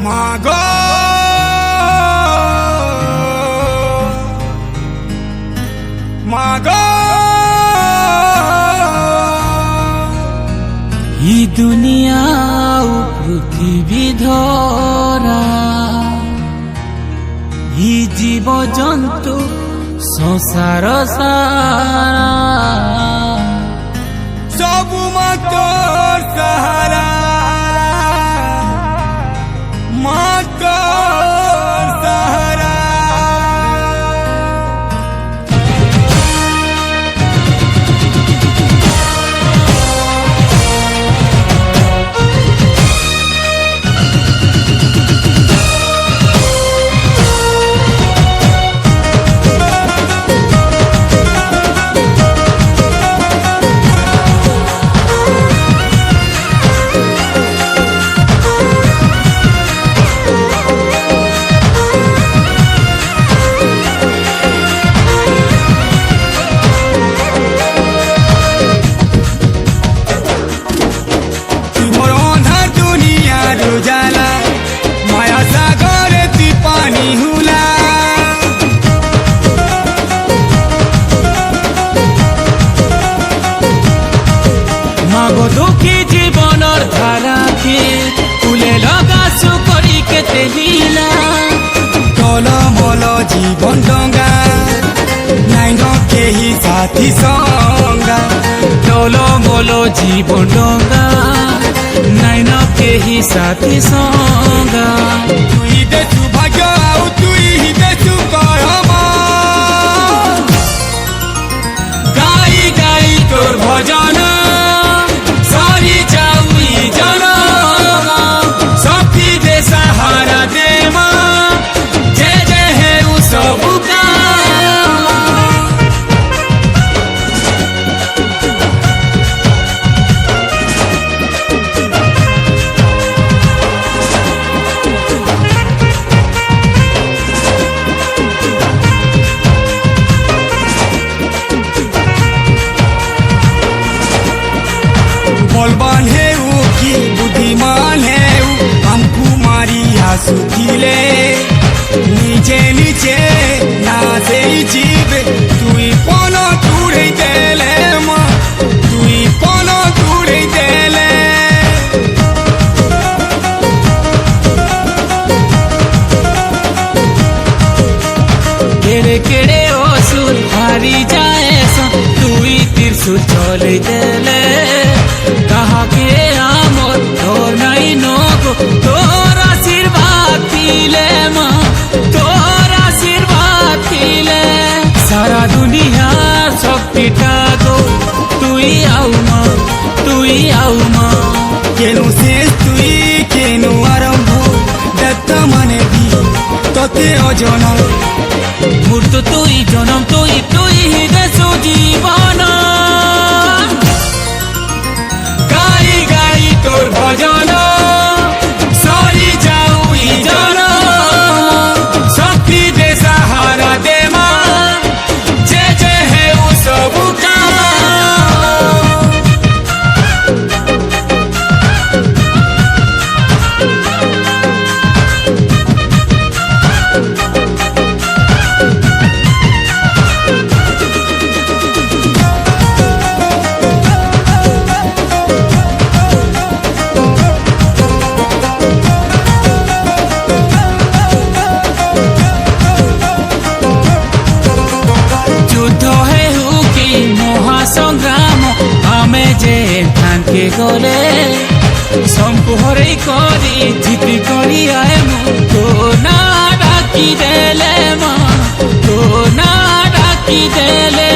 মাগো মাগো ই দুনিয়া পৃথিবী ধরা ই জীব জন্তু সংসার সারা সবু মা তোর সাহারা মা তোর সাহারা उजाला माया सागर ती पानी हुला मागो दुखी जीवनर धाराके कुले लगासु करी केते लीला टल मल जीवन डंगा नाइन केही साथी संगा टल मल जीवन डंगा नाइन केही साथी संगा तुई देसु भाग्य आउ तुई देसु कर्म गाई गाई तोर भजन सरी जाउई जन शक्ति दे सहारा दे जे जे है उ सब बलवान है वो की बुद्धिमान है वो हमको मारिया सुखिले नीचे नीचे ना से जीव तुई पनो तुड़े देले माँ तुई पनो तुड़े देले केड़े केड़े असुर हारी जाए तुई त्रिशूल चले देले कहा के आमर तोर नहीं नोको तोर आशीर्वाद पीले माँ तोर आशीर्वाद पीले सारा दुनिया शक्तिटा दो तुई आउ माँ केनु शेष तुई केनु आरंभ दत्त मने भी तोते अजन मूर्त तुई जनम तुई देसु जीवन गाई गाई तोर भजन सरी जाउई जन शक्ति दे सहारा दे जे जे है उ सब काम संग्राम आमे जे थांके गले संपुहरे करी जीती करी आए तो ना डाकी देले माँ तो ना डाकी देले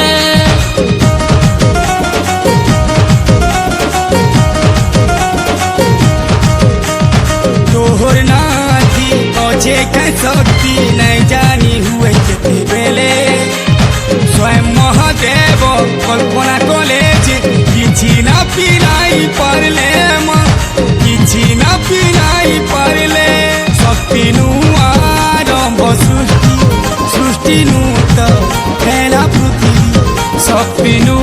तोहर नाथी अजे के शक्ति नहीं जानी हुए केते बेले स्वयं महादेव कल्पना कलेज किछि ना पिनाई पारले माँ किछि ना पिनाई पारले शक्ति नु आरंभ सृष्टि नु तो फैला पृथ्वी शक्ति नु